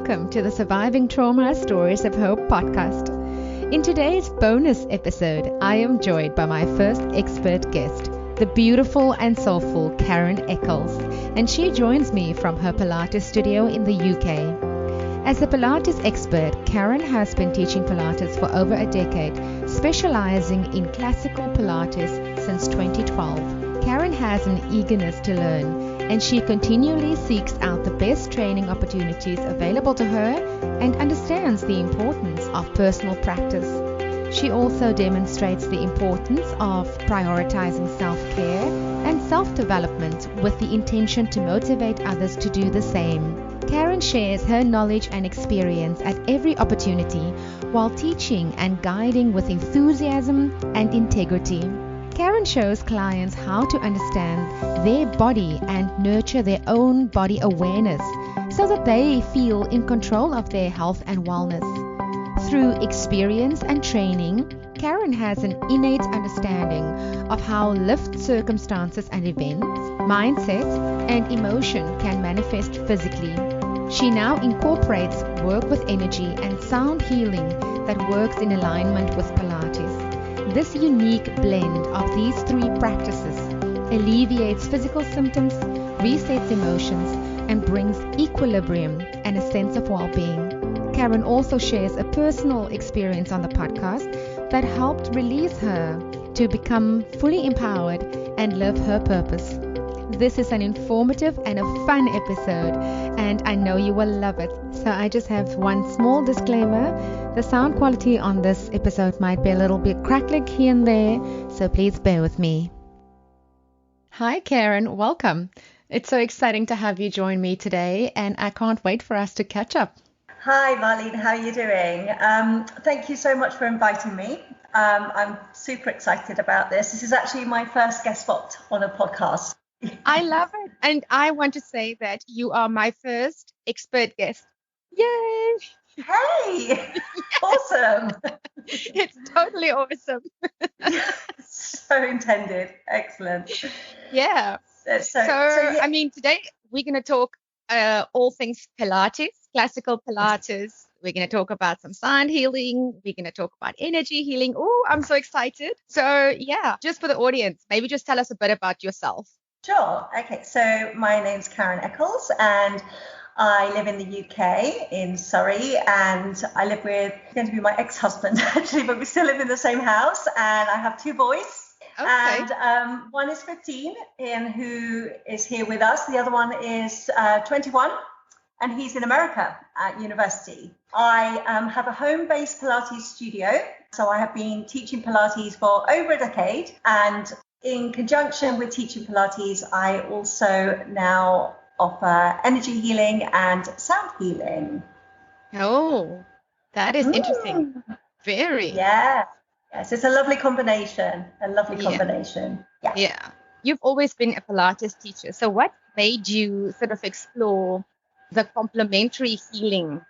welcome to the Surviving Trauma Stories of Hope podcast. In today's bonus episode, I am joined by my first expert guest, the beautiful and soulful Karen Eccles, and she joins me from her Pilates studio in the UK. As a Pilates expert, Karen has been teaching Pilates for over a decade, specialising in Classical Pilates since 2012. Karen has an eagerness to learn, and she continually seeks out the best training opportunities available to her and understands the importance of personal practice. She also demonstrates the importance of prioritising self-care and self-development with the intention to motivate others to do the same. Karen shares her knowledge and experience at every opportunity while teaching and guiding with enthusiasm and integrity. Karen shows clients how to understand their body and nurture their own body awareness so that they feel in control of their health and wellness. Through experience and training, Karen has an innate understanding of how lived circumstances and events, mindset, and emotion can manifest physically. She now incorporates work with energy and sound healing that works in alignment with Pilates. This unique blend of these three practices alleviates physical symptoms, resets emotions, and brings equilibrium and a sense of well-being. Karen also shares a personal experience on the podcast that helped release her to become fully empowered and live her purpose. This is an informative and a fun episode, and I know you will love it. So I just have one small disclaimer. The sound quality on this episode might be a little bit crackly here and there, so please bear with me. Hi Karen, welcome. It's so exciting to have you join me today, and I can't wait for us to catch up. Hi Marlene, how are you doing? Thank you so much for inviting me. I'm super excited about this. This is actually my first guest spot on a podcast. I love it. And I want to say that you are my first expert guest. Yay! Hey! Awesome! It's totally awesome. So intended. Excellent. Yeah. So yeah. I mean, today we're going to talk all things Pilates, classical Pilates. We're going to talk about some sound healing. We're going to talk about energy healing. Oh, I'm so excited. So yeah, just for the audience, maybe just tell us a bit about yourself. Sure. Okay. So my name's Karen Eccles, and I live in the UK in Surrey, and I live with going to be my ex-husband actually, but we still live in the same house, and I have two boys. Okay. And one is 15, who is here with us. The other one is 21, and he's in America at university. I have a home-based Pilates studio, so I have been teaching Pilates for over a decade, and in conjunction with teaching Pilates, I also now offer energy healing and sound healing. Oh, that is interesting. Very. Yeah. Yes, it's a lovely combination. Yeah. You've always been a Pilates teacher. So what made you sort of explore the complementary healing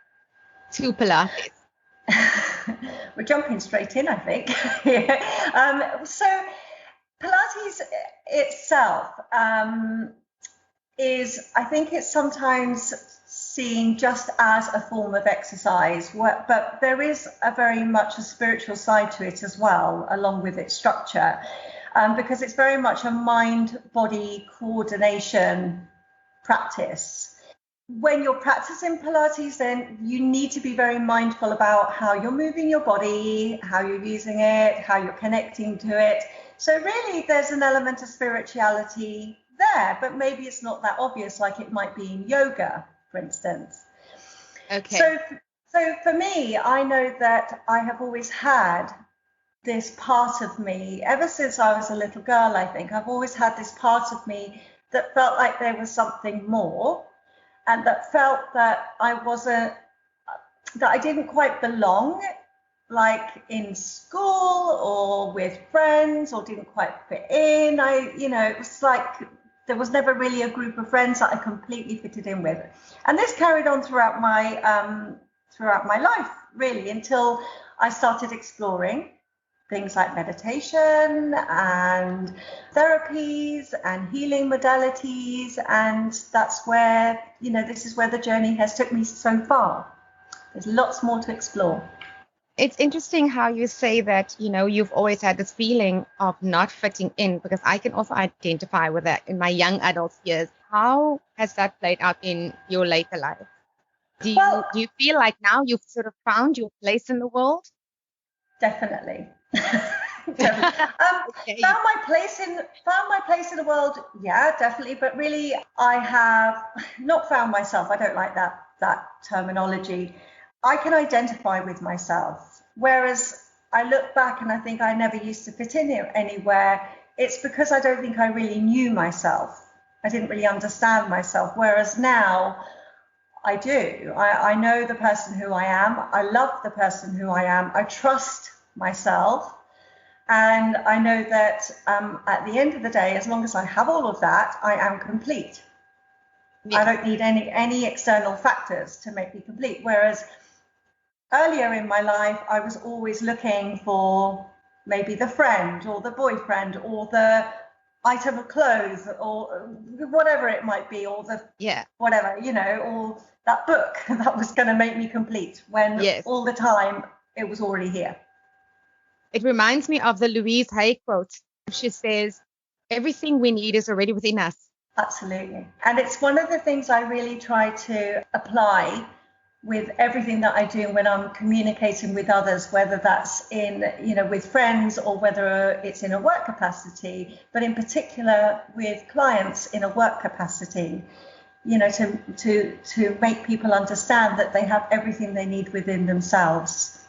to Pilates? We're jumping straight in, I think. So Pilates itself I think it's sometimes seen just as a form of exercise, but there is very much a spiritual side to it as well, along with its structure, because it's very much a mind-body coordination practice. When you're practicing Pilates, then you need to be very mindful about how you're moving your body, how you're using it, how you're connecting to it. So really, there's an element of spirituality there, but maybe it's not that obvious like it might be in yoga, for instance. Okay. So for me, I know that I have always had this part of me, ever since I was a little girl, I think. I've always had this part of me that felt like there was something more, and that felt that that I didn't quite belong, like in school or with friends, or didn't quite fit in. It was like there was never really a group of friends that I completely fitted in with. And this carried on throughout my life, really, until I started exploring. things like meditation and therapies and healing modalities. And that's where, this is where the journey has took me so far. There's lots more to explore. It's interesting how you say that, you've always had this feeling of not fitting in, because I can also identify with that in my young adult years. How has that played out in your later life? Do you feel like now you've sort of found your place in the world? Definitely. Okay. Found my place in the world. Yeah, definitely. But really, I have not found myself. I don't like that terminology. I can identify with myself. Whereas I look back and I think I never used to fit in anywhere. It's because I don't think I really knew myself. I didn't really understand myself. Whereas now I do. I know the person who I am. I love the person who I am. I trust myself. And I know that at the end of the day, as long as I have all of that, I am complete. Yeah. I don't need any external factors to make me complete. Whereas earlier in my life, I was always looking for maybe the friend or the boyfriend or the item of clothes or whatever it might be, or the whatever, or that book that was going to make me complete, when all the time it was already here. It reminds me of the Louise Hay quote. She says, everything we need is already within us. Absolutely. And it's one of the things I really try to apply with everything that I do when I'm communicating with others, whether that's in, with friends or whether it's in a work capacity, but in particular with clients in a work capacity, to make people understand that they have everything they need within themselves.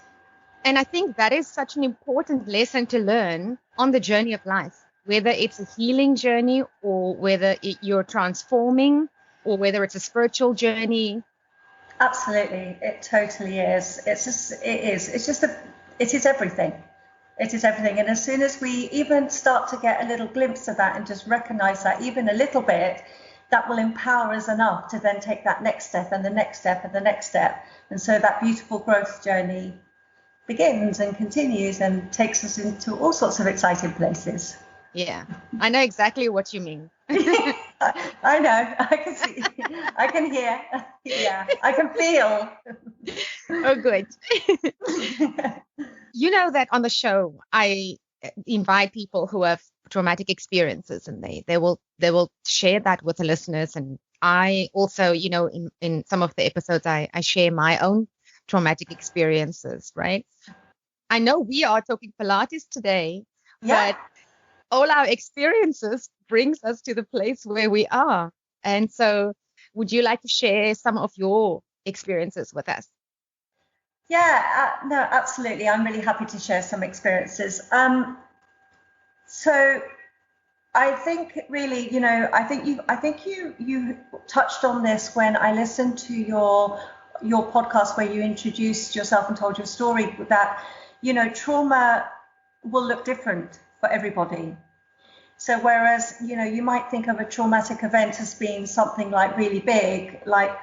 And I think that is such an important lesson to learn on the journey of life, whether it's a healing journey or whether you're transforming or whether it's a spiritual journey. Absolutely. It totally is. It is everything. It is everything. And as soon as we even start to get a little glimpse of that and just recognize that even a little bit, that will empower us enough to then take that next step and the next step and the next step. And so that beautiful growth journey begins and continues and takes us into all sorts of exciting places. Yeah, I know exactly what you mean. I know. I can see. I can hear. Yeah, I can feel. Oh, good. You know that on the show, I invite people who have traumatic experiences, and they will share that with the listeners. And I also, in some of the episodes, I share my own traumatic experiences, right? I know we are talking Pilates today, but all our experiences brings us to the place where we are. And so would you like to share some of your experiences with us? Yeah, no, absolutely. I'm really happy to share some experiences. So I think really, I think you touched on this when I listened to your podcast where you introduced yourself and told your story, that, trauma will look different for everybody. So whereas, you might think of a traumatic event as being something like really big, like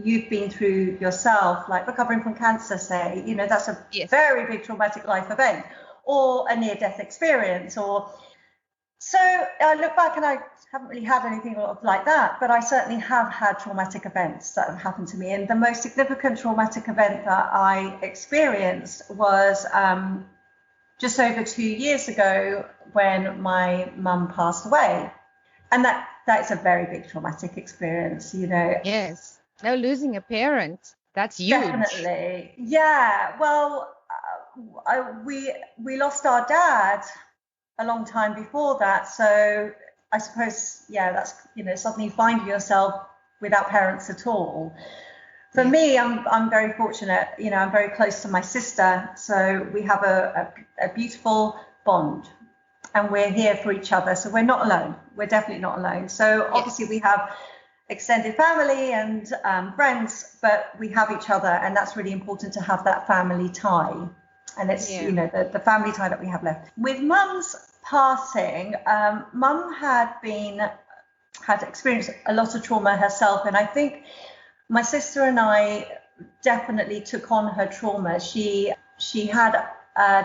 you've been through yourself, like recovering from cancer, say, that's a very big traumatic life event, or a near-death experience. So I look back and I haven't really had anything like that, but I certainly have had traumatic events that have happened to me. And the most significant traumatic event that I experienced was just over 2 years ago when my mum passed away. And that's a very big traumatic experience, Yes. No, losing a parent, that's huge. Definitely. Yeah. Well, we lost our dad a long time before that. So I suppose, that's, suddenly you find yourself without parents at all. For me, I'm very fortunate, I'm very close to my sister. So we have a beautiful bond and we're here for each other. So we're not alone. We're definitely not alone. So obviously we have extended family and friends, but we have each other. And that's really important to have that family tie. And it's, the family tie that we have left. With Mum's passing, Mum had experienced a lot of trauma herself. And I think my sister and I definitely took on her trauma. She had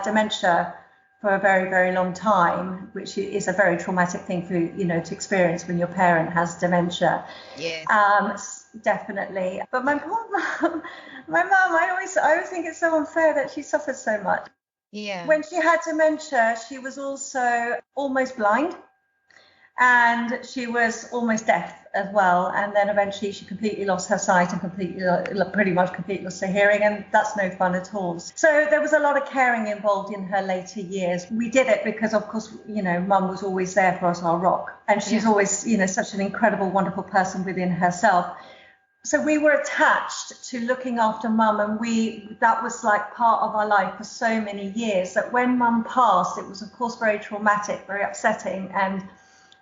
dementia for a very, very long time, which is a very traumatic thing for, to experience when your parent has dementia. Yes. Definitely. But my poor mum, I always think it's so unfair that she suffered so much. Yeah. When she had dementia, she was also almost blind, and she was almost deaf as well. And then eventually she completely lost her sight and pretty much completely lost her hearing, and that's no fun at all. So there was a lot of caring involved in her later years. We did it because, of course, mum was always there for us, our rock, and she's always, such an incredible, wonderful person within herself. So we were attached to looking after mum, and that was like part of our life for so many years, that when mum passed, it was of course very traumatic, very upsetting, and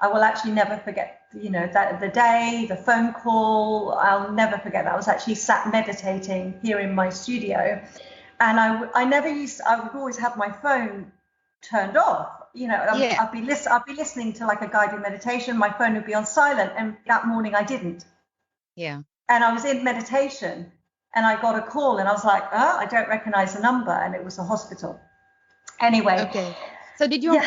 I will actually never forget, that the day, the phone call, I'll never forget that. I was actually sat meditating here in my studio, and I would always have my phone turned off. I'd be listening to like a guided meditation. My phone would be on silent, and that morning I didn't. Yeah. And I was in meditation, and I got a call, and I was like, oh, I don't recognize the number, and it was the hospital. Anyway. Okay. So did you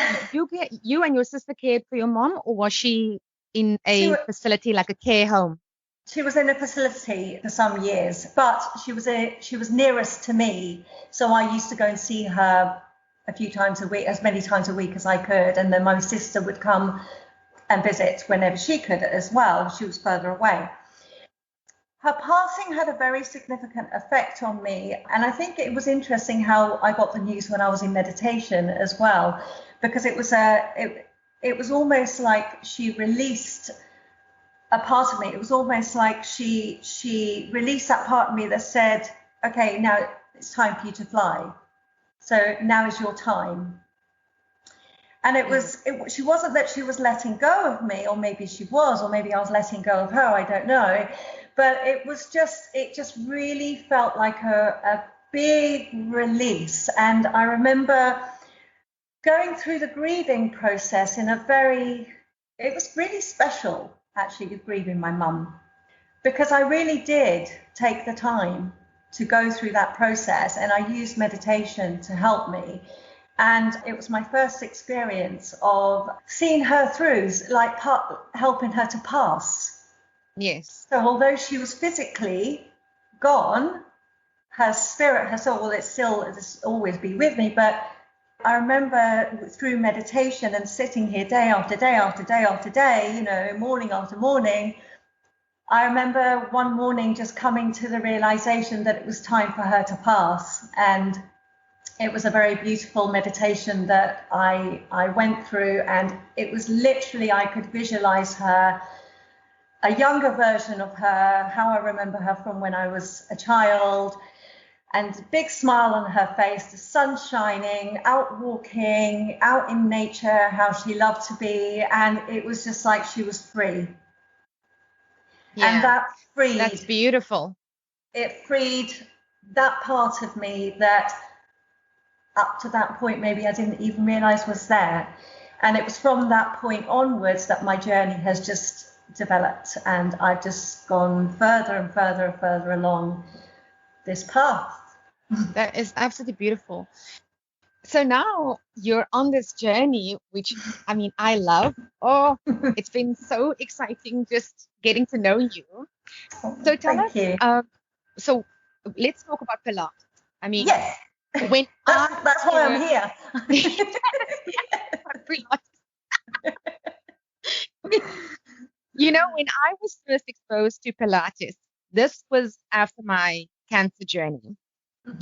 and your sister cared for your mom, or was she in a facility like a care home? She was in a facility for some years, but she was nearest to me, so I used to go and see her a few times a week, as many times a week as I could, and then my sister would come and visit whenever she could as well. She was further away. Her passing had a very significant effect on me, and I think it was interesting how I got the news when I was in meditation as well, because it was almost like she released a part of me. It was almost like she released that part of me that said, okay, now it's time for you to fly. So now is your time. And she wasn't that she was letting go of me, or maybe she was, or maybe I was letting go of her, I don't know. But it just really felt like a big release. And I remember going through the grieving process it was really special, actually, with grieving my mum, because I really did take the time to go through that process, and I used meditation to help me. And it was my first experience of seeing her through, like helping her to pass. Yes. So although she was physically gone, her spirit, her soul, will always be with me. But I remember through meditation and sitting here day after day after day after day, morning after morning, I remember one morning just coming to the realization that it was time for her to pass. And it was a very beautiful meditation that I went through, and it was literally, I could visualize her, a younger version of her, how I remember her from when I was a child, and a big smile on her face, the sun shining, out walking, out in nature, how she loved to be. And it was just like she was free. Yeah, and that's beautiful. It freed that part of me that up to that point maybe I didn't even realize was there. And it was from that point onwards that my journey has just developed, and I've just gone further and further and further along this path. That is absolutely beautiful. So now you're on this journey, which I love. Oh, it's been so exciting just getting to know you. So tell us, so let's talk about Pilates. Yes. When that's why I'm here. When I was first exposed to Pilates, this was after my cancer journey.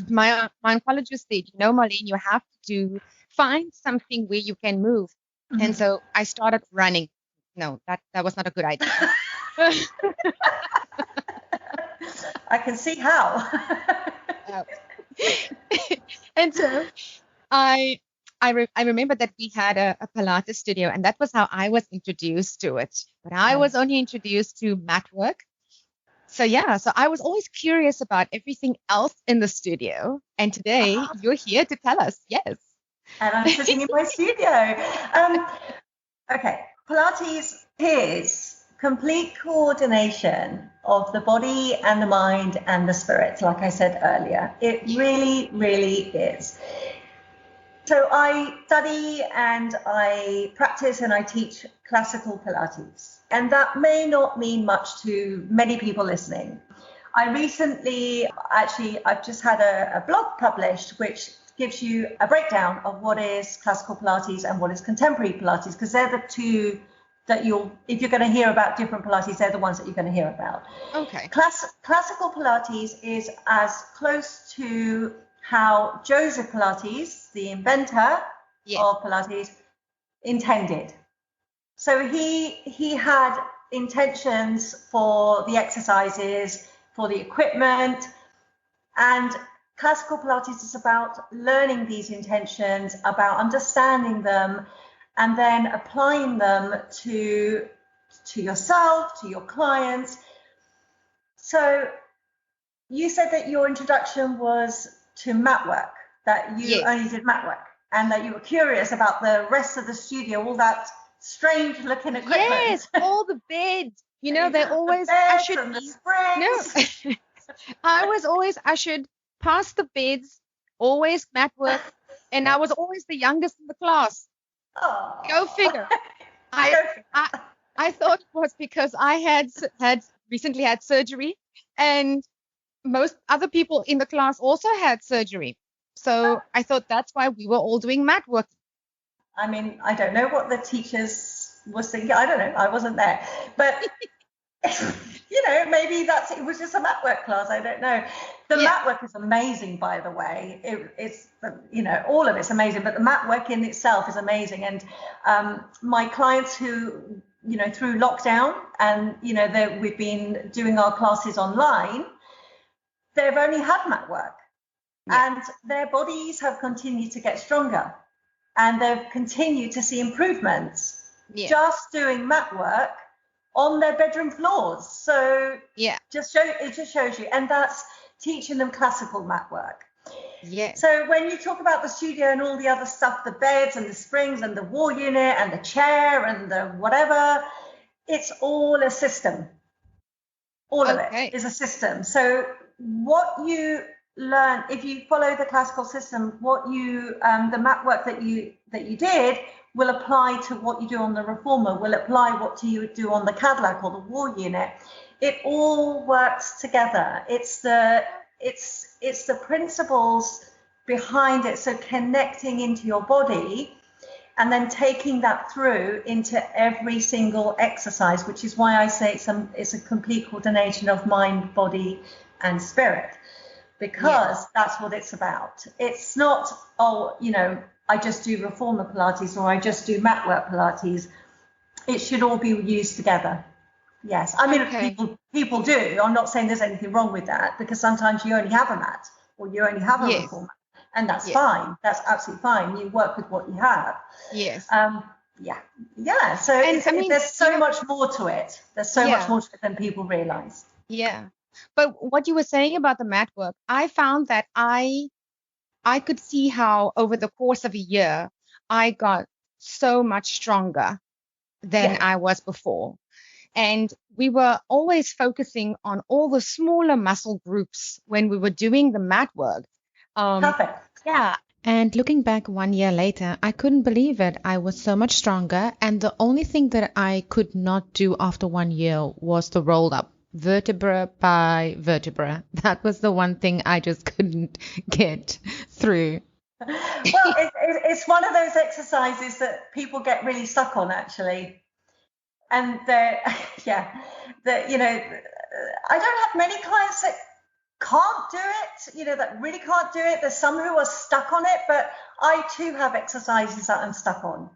My oncologist said, Marlene, you have to find something where you can move. Mm-hmm. And so I started running. No, that was not a good idea. I can see how. And so I remember that we had a Pilates studio, and that was how I was introduced to it. But I was only introduced to mat work. So I was always curious about everything else in the studio. And today you're here to tell us. Yes. And I'm sitting in my studio. Okay. Pilates is complete coordination of the body and the mind and the spirit, like I said earlier. It really, really is. So I study and I practice and I teach classical Pilates. And that may not mean much to many people listening. I recently, I've just had a blog published which gives you a breakdown of what is classical Pilates and what is contemporary Pilates, because they're the two that if you're going to hear about different Pilates, they're the ones that you're going to hear about. Okay. Classical Pilates is as close to how Joseph Pilates, the inventor of Pilates, intended. So he had intentions for the exercises, for the equipment, and classical Pilates is about learning these intentions, about understanding them, and then applying them to yourself, to your clients. So you said that your introduction was to mat work, that you only did mat work, and that you were curious about the rest of the studio, all that strange looking equipment. Yes, all the beds. You know, they always ushered and the springs. No, I was always ushered past the beds, always mat work, and I was always the youngest in the class. Oh. Go figure. I thought it was because I had recently had surgery, and most other people in the class also had surgery. So I thought that's why we were all doing mat work. I mean, I don't know what the teachers was thinking. I don't know. I wasn't there. But, maybe it was just a mat work class. I don't know. The mat work is amazing, by the way. It's all of it's amazing. But the mat work in itself is amazing. And my clients who, through lockdown and, we've been doing our classes online, they've only had mat work. Yeah. And their bodies have continued to get stronger. And they've continued to see improvements just doing mat work on their bedroom floors. So it just shows you. And that's teaching them classical mat work. Yeah. So when you talk about the studio and all the other stuff, the beds and the springs and the wall unit and the chair and the whatever, it's all a system. All of it is a system. So what you learn, if you follow the classical system, the mat work that you did will apply to what you do on the reformer, will apply what you do on the Cadillac or the wall unit. It all works together. It's the principles behind it. So connecting into your body and then taking that through into every single exercise, which is why I say it's a complete coordination of mind, body, and spirit. Because that's what it's about. It's not, I just do reformer Pilates or I just do mat work Pilates. It should all be used together. Yes. I mean, people do. I'm not saying there's anything wrong with that, because sometimes you only have a mat or you only have a reformer, and that's fine. That's absolutely fine. You work with what you have. Yes. Yeah. So there's so much more to it. There's so much more to it than people realize. Yeah. But what you were saying about the mat work, I found that I could see how over the course of a year, I got so much stronger than I was before. And we were always focusing on all the smaller muscle groups when we were doing the mat work. Perfect. Yeah. And looking back 1 year later, I couldn't believe it. I was so much stronger. And the only thing that I could not do after 1 year was the roll up. Vertebra by vertebra. That was the one thing I just couldn't get through. Well, it's one of those exercises that people get really stuck on, actually. And I don't have many clients that can't do it, that really can't do it. There's some who are stuck on it, but I too have exercises that I'm stuck on.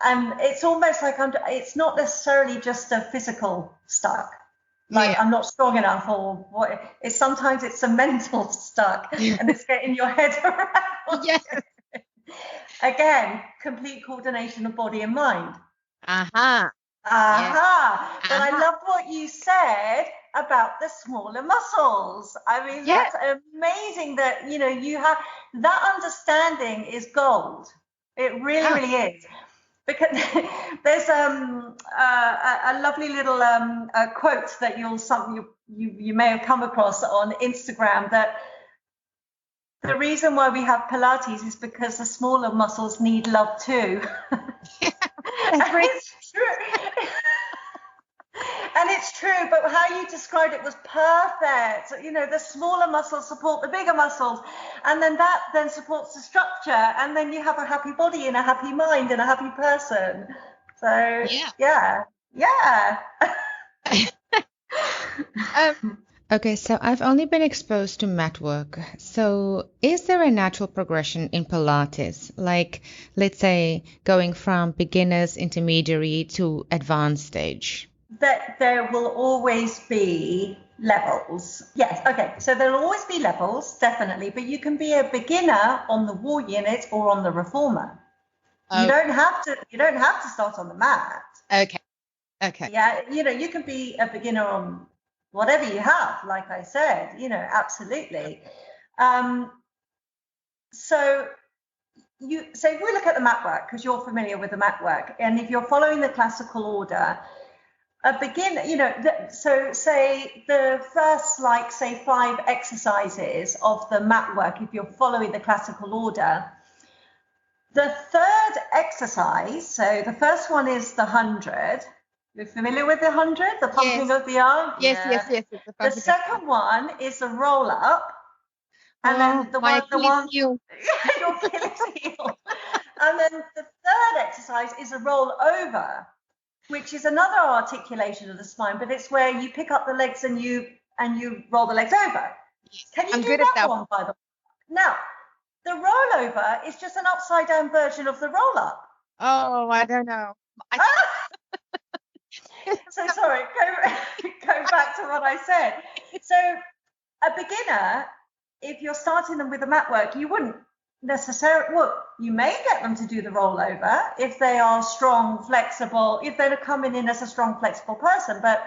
And it's almost like it's not necessarily just a physical stuck. Like I'm not strong enough, or what? Sometimes it's a mental stuck, and it's getting your head around. Yes. Again, complete coordination of body and mind. Aha. But I love what you said about the smaller muscles. I mean, that's amazing that you have that understanding. Is gold. It really, really is. Because there's a lovely little quote that you may have come across on Instagram, that The reason why we have Pilates is because the smaller muscles need love too. That's great. It's true. And it's true, but how you described it was perfect. You know, the smaller muscles support the bigger muscles, and then that then supports the structure, and then you have a happy body and a happy mind and a happy person. So yeah. Okay, so I've only been exposed to mat work. So is there a natural progression in Pilates? Like, let's say, going from beginners, intermediary to advanced stage? That there will always be levels. Yes, okay. So there'll always be levels, definitely, but you can be a beginner on the wall unit or on the reformer. Oh. You don't have to start on the mat. Okay. Yeah, you can be a beginner on whatever you have, like I said, absolutely. So if we look at the mat work, because you're familiar with the mat work, and if you're following the classical order, a beginner, so say the first, 5 exercises of the mat work, if you're following the classical order, the third exercise, so the first one is the 100. You're familiar with the 100, the pumping of the arm? Yes. The second one is a roll up. And then the one your Achilles heel. And then the third exercise is a roll over, which is another articulation of the spine, but it's where you pick up the legs and you roll the legs over. Can you do that one, by the way? Now, the rollover is just an upside down version of the roll up. Oh, I don't know. So sorry, go back to what I said. So a beginner, if you're starting them with the mat work, you wouldn't necessarily, you may get them to do the rollover if they are strong, flexible, if they're coming in as a strong, flexible person. But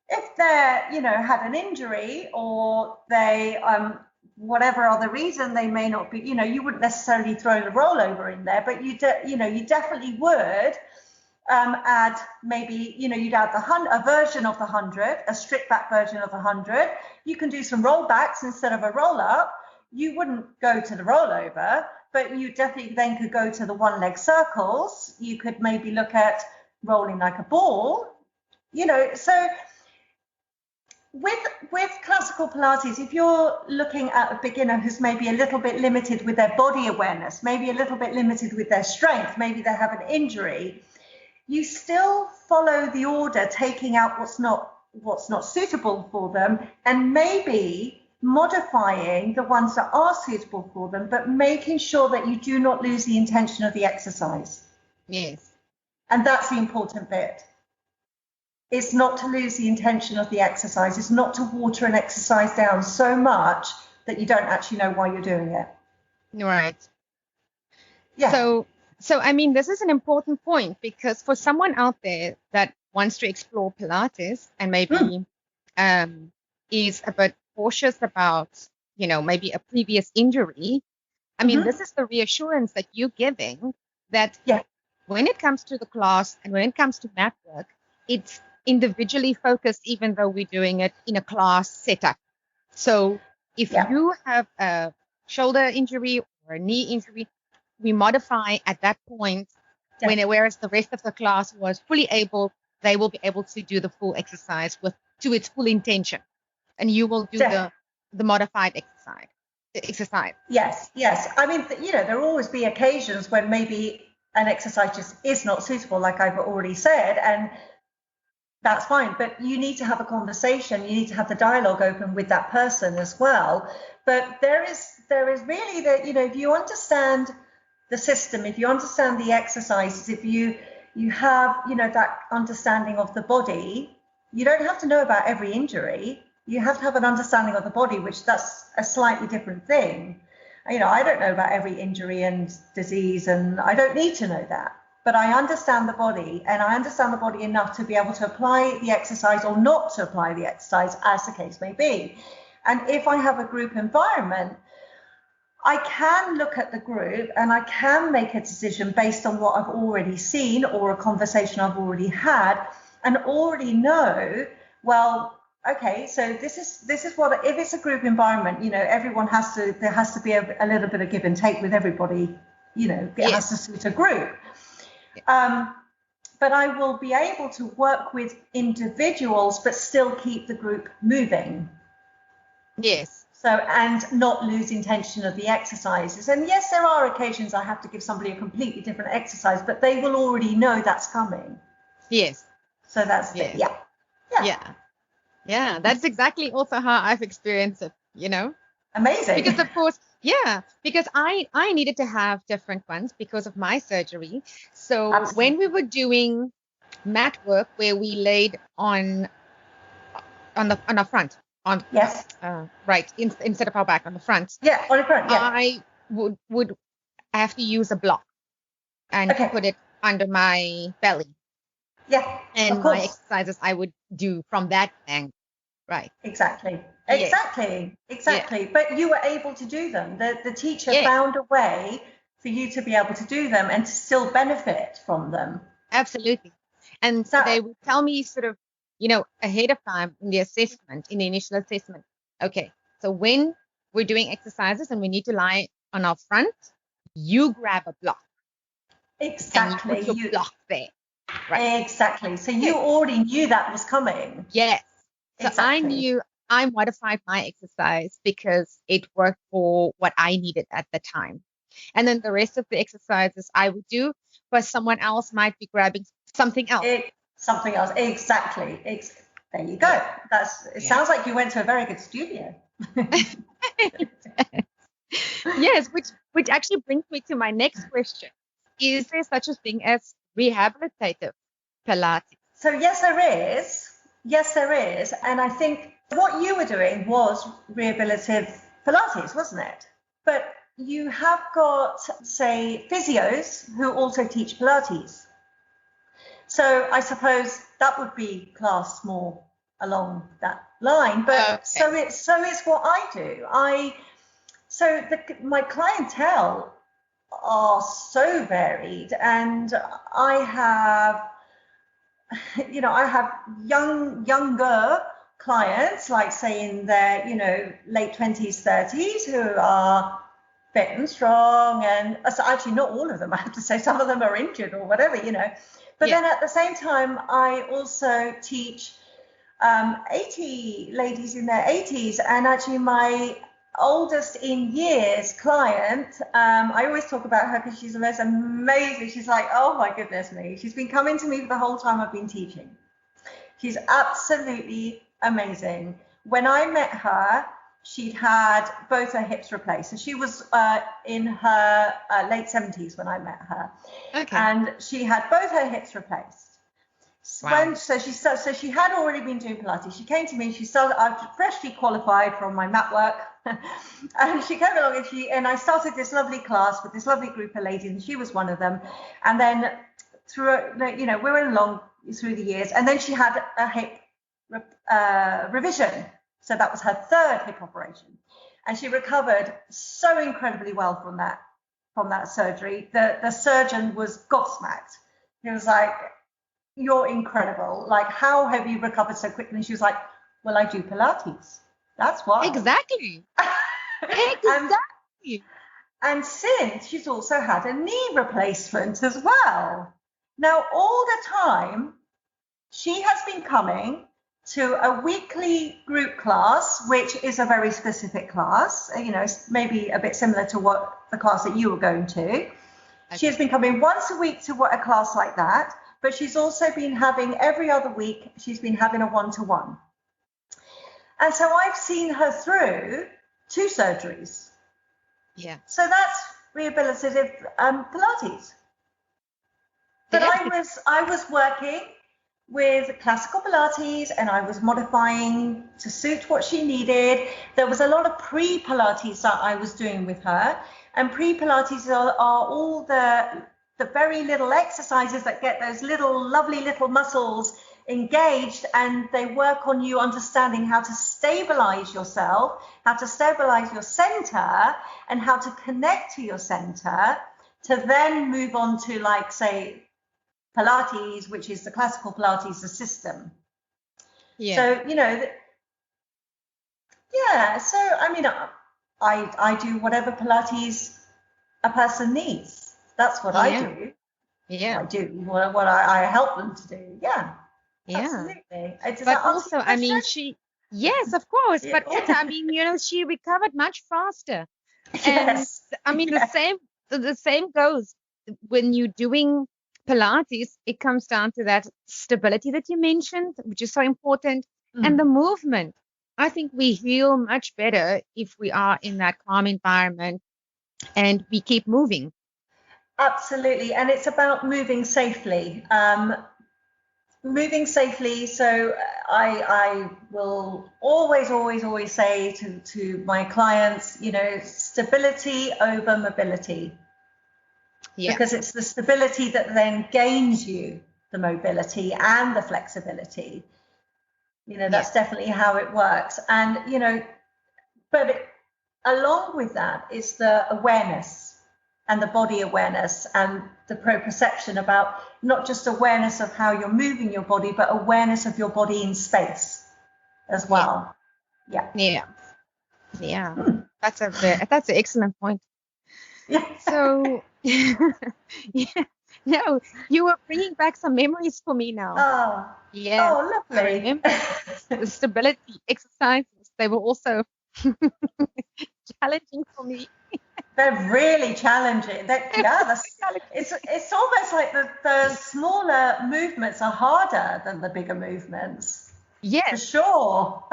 if they're, had an injury or they, whatever other reason, they may not be, you wouldn't necessarily throw the rollover in there, but you definitely would add maybe, you'd add a version of the 100, a stripped back version of the 100. You can do some rollbacks instead of a roll up. You wouldn't go to the rollover, but you definitely then could go to the one leg circles. You could maybe look at rolling like a ball, so with classical Pilates, if you're looking at a beginner who's maybe a little bit limited with their body awareness, maybe a little bit limited with their strength, maybe they have an injury, you still follow the order, taking out what's not suitable for them, and maybe modifying the ones that are suitable for them, but making sure that you do not lose the intention of the exercise. Yes. And that's the important bit. It's not to lose the intention of the exercise. It's not to water an exercise down so much that you don't actually know why you're doing it. Right. Yeah. So I mean, this is an important point, because for someone out there that wants to explore Pilates and maybe is a bit cautious about, maybe a previous injury, I mean, this is the reassurance that you're giving that when it comes to the class and when it comes to mat work, it's individually focused, even though we're doing it in a class setup. So if you have a shoulder injury or a knee injury, we modify at that point, whereas the rest of the class was fully able, they will be able to do the full exercise to its full intention. And you will do the modified exercise. Yes. I mean, there will always be occasions when maybe an exercise just is not suitable, like I've already said, and that's fine. But you need to have a conversation. You need to have the dialogue open with that person as well. But there is really that, if you understand the system, if you understand the exercises, if you have, that understanding of the body, you don't have to know about every injury. You have to have an understanding of the body, which that's a slightly different thing. I don't know about every injury and disease, and I don't need to know that. But I understand the body, and I understand the body enough to be able to apply the exercise or not to apply the exercise, as the case may be. And if I have a group environment, I can look at the group and I can make a decision based on what I've already seen or a conversation I've already had, and already know, well, okay, so this is what, if it's a group environment, everyone there has to be a little bit of give and take with everybody, it has to suit a group. But I will be able to work with individuals, but still keep the group moving. Yes. So, and not lose intention of the exercises. And yes, there are occasions I have to give somebody a completely different exercise, but they will already know that's coming. Yes. So that's Yeah, that's exactly also how I've experienced it, Amazing. Because of course, because I needed to have different ones because of my surgery. So Absolutely. when we were doing mat work where we laid on the front, yes, right, instead of our back, on the front. Yeah, on the front. Yeah. I would have to use a block and put it under my belly. Yeah, and of course. My exercises I would do from that angle. Right. Exactly. Yes. Exactly. Yeah. But you were able to do them. The teacher found a way for you to be able to do them and to still benefit from them. Absolutely. And so they would tell me sort of, ahead of time in the initial assessment. Okay, so when we're doing exercises and we need to lie on our front, you grab a block. Exactly. And you put your block there. Right. Exactly. So you already knew that was coming. Yes. So exactly. I modified my exercise because it worked for what I needed at the time. And then the rest of the exercises I would do, but someone else might be grabbing something else. Something else. Exactly. There you go. It sounds like you went to a very good studio. Yes, which actually brings me to my next question. Is there such a thing as rehabilitative Pilates? So yes, there is. Yes, there is. And I think what you were doing was rehabilitative Pilates, wasn't it? But you have got, say, physios who also teach Pilates. So I suppose that would be classed more along that line. But so it's what I do. My clientele are so varied, and I have younger clients, like say in their, late 20s, 30s, who are fit and strong. And actually not all of them, I have to say, some of them are injured or whatever, But then at the same time, I also teach 80 ladies in their 80s. And actually my oldest in years client, I always talk about her because she's the most amazing. She's like, oh my goodness me. She's been coming to me the whole time I've been teaching. She's absolutely amazing. When I met her, she'd had both her hips replaced. So she was in her late 70s when I met her. Okay. And she had both her hips replaced. Wow. So she had already been doing Pilates. She came to me. She started. I was freshly qualified from my mat work, and she came along and I started this lovely class with this lovely group of ladies, and she was one of them. And then we were along through the years, and then she had a hip revision. So that was her third hip operation, and she recovered so incredibly well from that surgery. The surgeon was gobsmacked. He was like, you're incredible. Like, how have you recovered so quickly? And she was like, well, I do Pilates. That's why. Exactly. And since she's also had a knee replacement as well. Now, all the time, she has been coming to a weekly group class, which is a very specific class, maybe a bit similar to what the class that you were going to. Okay. She has been coming once a week to a class like that. But she's also been having every other week, she's been having a one-to-one. And so I've seen her through 2 surgeries. Yeah. So that's rehabilitative Pilates. But I was working with Classical Pilates, and I was modifying to suit what she needed. There was a lot of pre-Pilates that I was doing with her. And pre-Pilates are all the very little exercises that get those lovely little muscles engaged, and they work on you understanding how to stabilize yourself, how to stabilize your center, and how to connect to your center to then move on to, like, say, Pilates, which is the Classical Pilates, the system. Yeah. So, Yeah. So, I mean, I do whatever Pilates a person needs. That's what I Yeah. do. Yeah. I do what I help them to do. Yeah, Yeah. absolutely. Does But that answer also, your I question? mean, yes, of course. But also, I Yeah. mean, she recovered much faster. And Yes. I mean, Yeah. the same goes when you're doing Pilates. It comes down to that stability that you mentioned, which is so important, and the Mm. movement. I think we heal much better if we are in that calm environment and we keep moving. Absolutely. And it's about moving safely. Moving safely. So I will always say to my clients, stability over mobility, Yeah. because it's the stability that then gains you the mobility and the flexibility. Yeah. That's definitely how it works. And, but along with that is the awareness and the body awareness and the proprioception, about not just awareness of how you're moving your body, but awareness of your body in space as Yeah. well. Yeah. Yeah. Yeah. That's an excellent point. Yeah. So, yeah, no, you were bringing back some memories for me now. Oh, Yes, oh, I lovely. remember the stability exercises. They were also challenging for me. They're really challenging. It's almost like the smaller movements are harder than the bigger movements, for Yes. sure.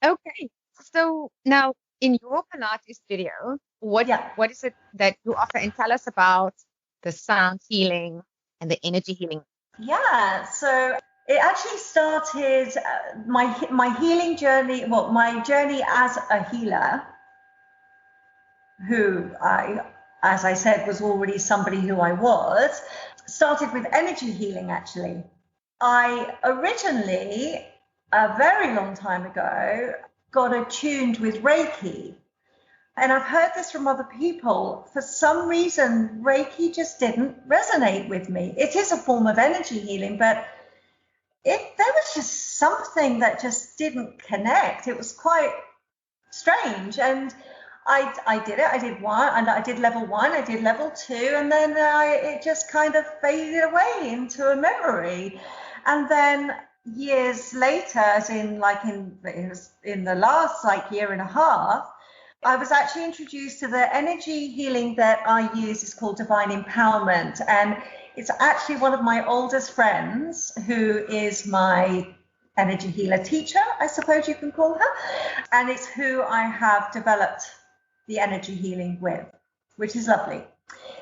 Okay. So now in your Pilates studio, Yeah. what is it that you offer? And tell us about the sound healing and the energy healing. Yeah, so it actually started my healing journey. Well, my journey as a healer, who as I said, was already somebody who I was, started with energy healing. Actually, I originally, a very long time ago, got attuned with Reiki. And I've heard this from other people. For some reason, Reiki just didn't resonate with me. It is a form of energy healing, but there was just something that just didn't connect. It was quite strange. And I did it. I did one, and I did level 1, I did level 2, and then it just kind of faded away into a memory. And then years later, as in in the last year and a half, I was actually introduced to the energy healing that I use. Is called Divine Empowerment. And it's actually one of my oldest friends who is my energy healer teacher, I suppose you can call her. And it's who I have developed the energy healing with, which is lovely.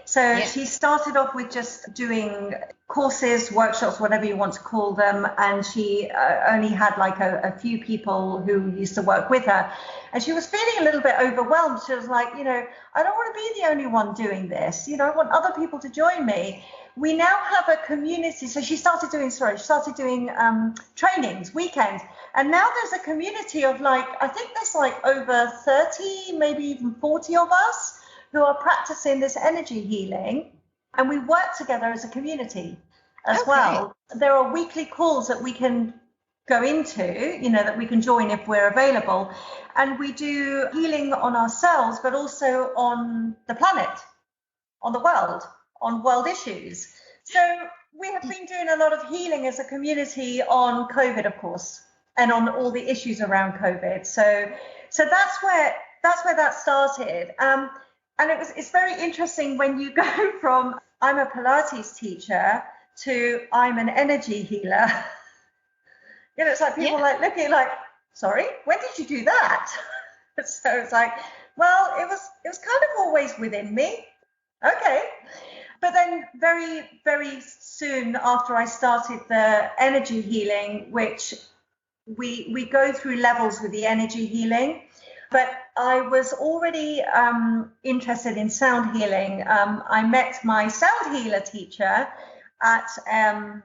So Yeah. she started off with just doing courses, workshops, whatever you want to call them. And she only had a few people who used to work with her. And she was feeling a little bit overwhelmed. She was like, I don't want to be the only one doing this. I want other people to join me. We now have a community. So she started doing trainings, weekends. And now there's a community of I think there's over 30, maybe even 40 of us who are practicing this energy healing, and we work together as a community as well. There are weekly calls that we can go into, that we can join if we're available, and we do healing on ourselves, but also on the planet, on the world, on world issues. So we have been doing a lot of healing as a community on COVID, of course, and on all the issues around COVID. So that's where that started. And it's very interesting when you go from I'm a Pilates teacher to I'm an energy healer. It's like people looking sorry, when did you do that? So it's well, it was kind of always within me. Okay. But then very, very soon after I started the energy healing, which we go through levels with the energy healing, but I was already interested in sound healing. I met my sound healer teacher at an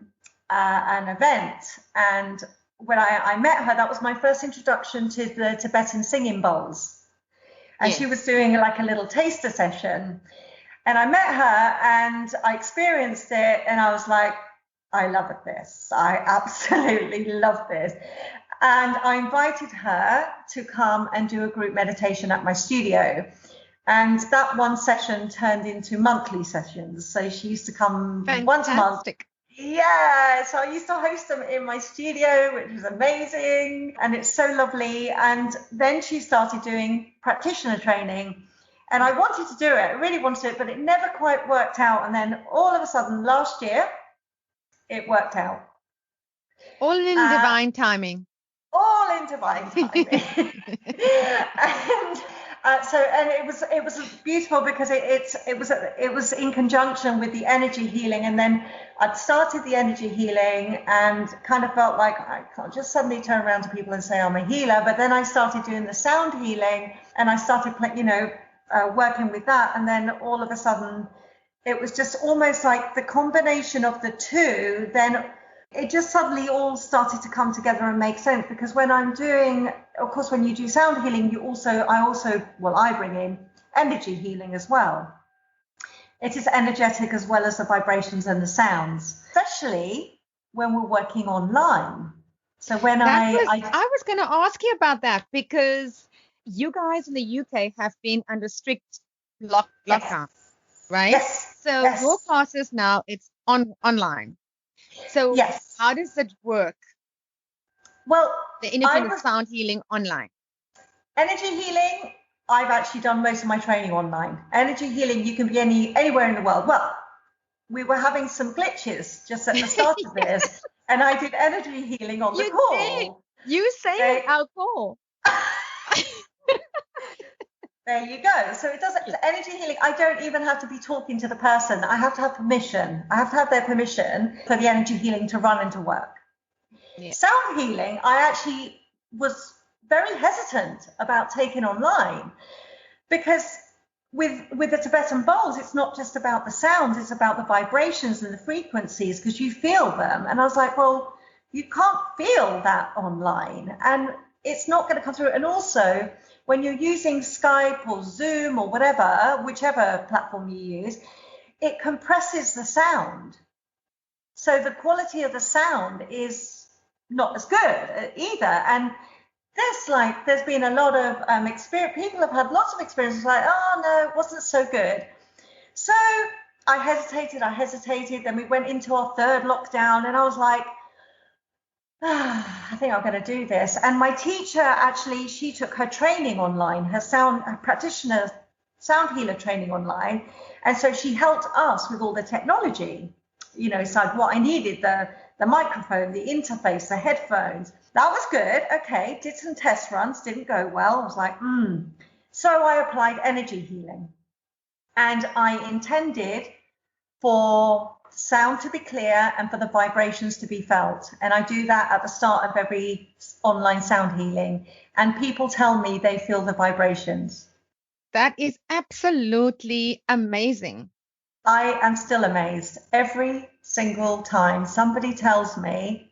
event, and when I met her, that was my first introduction to the Tibetan singing bowls. And she was doing a little taster session. And I met her and I experienced it, and I was like, I love this. I absolutely love this. And I invited her to come and do a group meditation at my studio. And that one session turned into monthly sessions. So she used to come once a month. Yeah, so I used to host them in my studio, which was amazing. And it's so lovely. And then she started doing practitioner training. And I wanted to do it. I really wanted to do it, but it never quite worked out. And then all of a sudden, last year, it worked out. All in divine timing. All in divine timing. And it was beautiful because it was in conjunction with the energy healing. And then I'd started the energy healing and kind of felt like I can't just suddenly turn around to people and say I'm a healer. But then I started doing the sound healing and I started working with that. And then all of a sudden it was just almost like the combination of the two. Then it just suddenly all started to come together and make sense, because when I'm doing, of course, when you do sound healing, I bring in energy healing as well. It is energetic as well as the vibrations and the sounds, especially when we're working online. So when I was going to ask you about that, because you guys in the UK have been under strict lockdown, right? Yes. So your classes now, it's online. So how does it work? Well, the independent sound healing online. Energy healing, I've actually done most of my training online. Energy healing, you can be anywhere in the world. Well, we were having some glitches just at the start of this, and I did energy healing on the call. You say our call. There you go. So it doesn't, energy healing, I don't even have to be talking to the person. I have to have permission. I have to have their permission for the energy healing to run and to work. Yeah. Sound healing, I actually was very hesitant about taking online, because with the Tibetan bowls, it's not just about the sounds, it's about the vibrations and the frequencies, because you feel them. And I was like, well, you can't feel that online and it's not going to come through. And also, when you're using Skype or Zoom or whatever, whichever platform you use, it compresses the sound. So the quality of the sound is not as good either. And there's been a lot of experience. People have had lots of experiences like, oh no, it wasn't so good. So I hesitated. Then we went into our third lockdown and I was like, I think I'm going to do this. And my teacher, actually, she took her training online, her practitioner sound healer training online. And so she helped us with all the technology, so what I needed, the microphone, the interface, the headphones. That was good. Okay, did some test runs, didn't go well. I was like, So I applied energy healing. And I intended for sound to be clear and for the vibrations to be felt. And I do that at the start of every online sound healing. And people tell me they feel the vibrations. That is absolutely amazing. I am still amazed. Every single time somebody tells me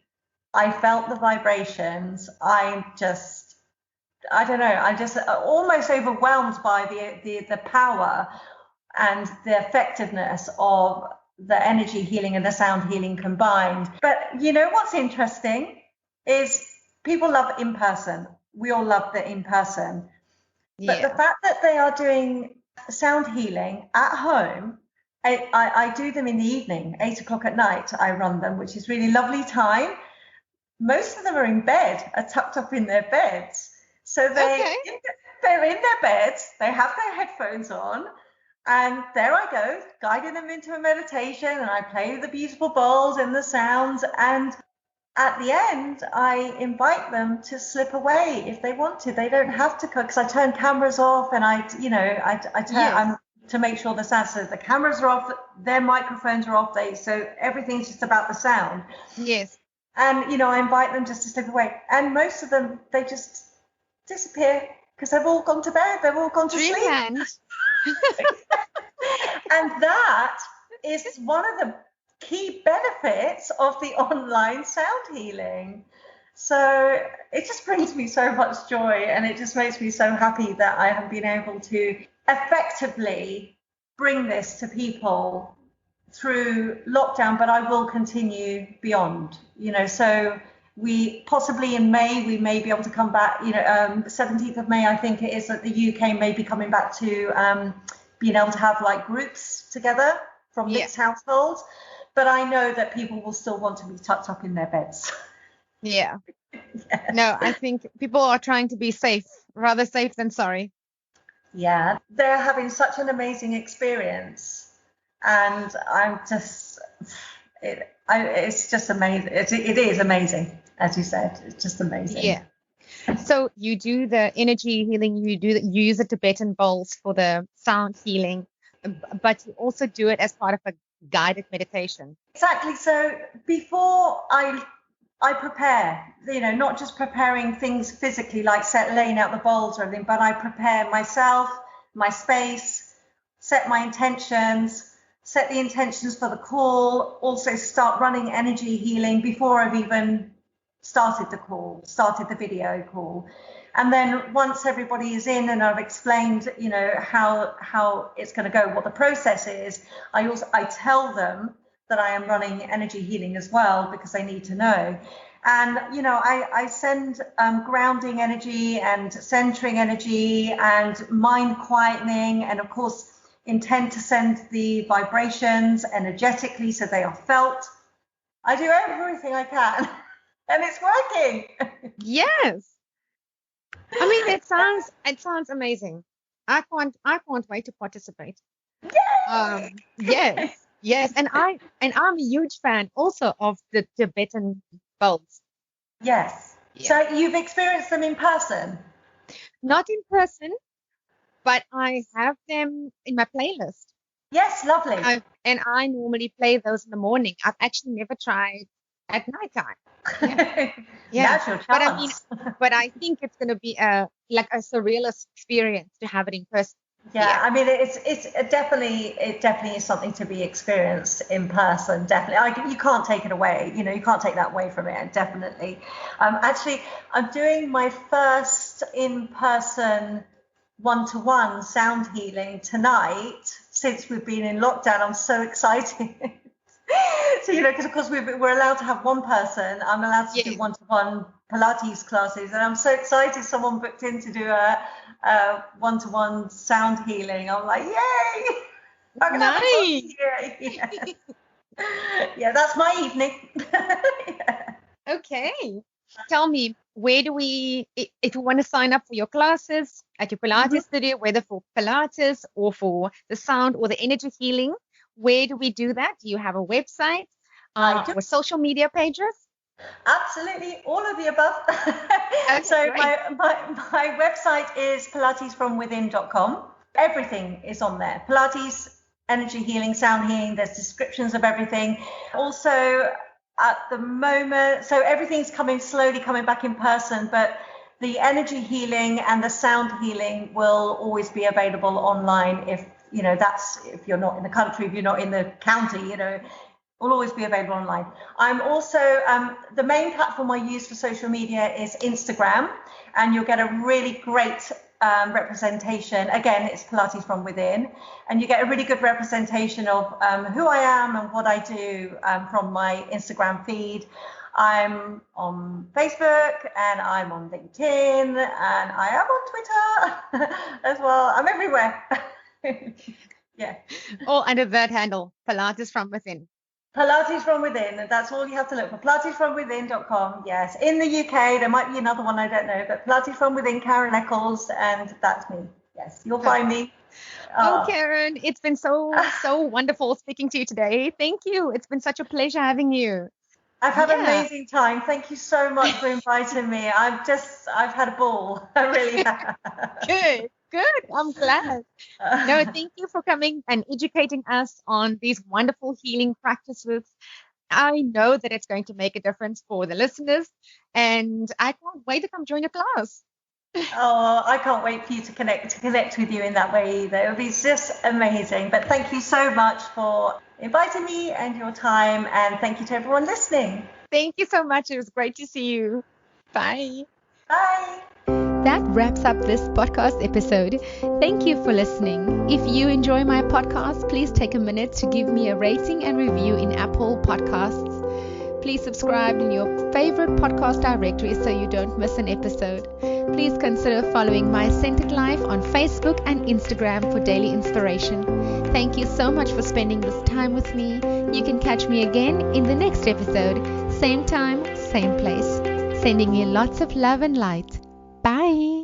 I felt the vibrations, I'm just almost overwhelmed by the power and the effectiveness of the energy healing and the sound healing combined. But what's interesting is people love in person. We all love the in person. But the fact that they are doing sound healing at home, I do them in the evening, 8:00 at night. I run them, which is really lovely time. Most of them are in bed, are tucked up in their beds. So they're in their beds, they have their headphones on, and there I go, guiding them into a meditation, and I play the beautiful bowls and the sounds. And at the end, I invite them to slip away if they want to. They don't have to cook, because I turn cameras off, and I turn to make sure the sound. So the cameras are off, their microphones are off. So everything's just about the sound. Yes. And I invite them just to slip away, and most of them, they just disappear because they've all gone to bed. They've all gone to sleep. And that is one of the key benefits of the online sound healing. So it just brings me so much joy, and it just makes me so happy that I have been able to effectively bring this to people through lockdown, but I will continue beyond, so we possibly in May, we may be able to come back, 17th of May, I think it is, that the UK may be coming back to being able to have like groups together from mixed households. But I know that people will still want to be tucked up in their beds. Yeah. No, I think people are trying to be safe, rather safe than sorry. Yeah, they're having such an amazing experience. And I'm just, it's just amazing. It is amazing, as you said. It's just amazing. Yeah. So you do the energy healing, you use the Tibetan bowls for the sound healing, but you also do it as part of a guided meditation. Exactly. So before I prepare, not just preparing things physically, like laying out the bowls or anything, but I prepare myself, my space, set my intentions, set the intentions for the call, also start running energy healing before I've even started the video call. And then once everybody is in and I've explained, how it's going to go, what the process is, I tell them that I am running energy healing as well, because they need to know. And, I send grounding energy and centering energy and mind quietening, and of course, intend to send the vibrations energetically so they are felt. I do everything I can, and it's working. Yes. I mean, it sounds amazing. I can't wait to participate. Yay! Yes, and I'm a huge fan also of the Tibetan bowls. Yes. Yeah. So you've experienced them in person? Not in person, but I have them in my playlist. Yes, lovely. I normally play those in the morning. I've actually never tried at nighttime. Yeah. That's your chance. But I think it's going to be a surrealist experience to have it in person. Yeah, I mean, it definitely is something to be experienced in person. Definitely, you can't take it away. You can't take that away from it. Definitely. Actually, I'm doing my first in-person one-to-one sound healing tonight since we've been in lockdown. I'm so excited. So, because of course we're allowed to have one person. I'm allowed to do one-to-one Pilates classes, and I'm so excited. Someone booked in to do a one-to-one sound healing. I'm like, yay! Nice. Yeah, that's my evening. Yeah. Okay. Tell me, where do we, if you want to sign up for your classes at your Pilates studio, whether for Pilates or for the sound or the energy healing, where do we do that? Do you have a website or social media pages? Absolutely, all of the above. So my website is pilatesfromwithin.com. Everything is on there. Pilates, energy healing, sound healing. There's descriptions of everything. Also, at the moment, so everything's slowly coming back in person, but the energy healing and the sound healing will always be available online. If if you're not in the country, if you're not in the county, will always be available online. I'm also, the main platform I use for social media is Instagram, and you'll get a really great representation. Again, it's Pilates from within, and you get a really good representation of who I am and what I do from my Instagram feed. I'm on Facebook, and I'm on LinkedIn, and I am on Twitter as well. I'm everywhere. Yeah. All under that handle, Pilates from within. Pilates from within, and that's all you have to look for. Pilatesfromwithin.com. Yes, in the UK there might be another one, I don't know, but Pilates from within, Karen Eccles, and that's me. Yes, you'll find me. Oh, Karen, it's been so wonderful speaking to you today. Thank you. It's been such a pleasure having you. I've had an amazing time. Thank you so much for inviting me. I've had a ball. I really have. Good. I'm glad. No, thank you for coming and educating us on these wonderful healing practices. I know that it's going to make a difference for the listeners, and I can't wait to come join your class. Oh, I can't wait for you to connect with you in that way either. It would be just amazing. But thank you so much for inviting me and your time, and thank you to everyone listening. Thank you so much. It was great to see you. Bye. Bye. That wraps up this podcast episode. Thank you for listening. If you enjoy my podcast, please take a minute to give me a rating and review in Apple Podcasts. Please subscribe in your favorite podcast directory so you don't miss an episode. Please consider following My Centered Life on Facebook and Instagram for daily inspiration. Thank you so much for spending this time with me. You can catch me again in the next episode, same time, same place. Sending you lots of love and light. Bye.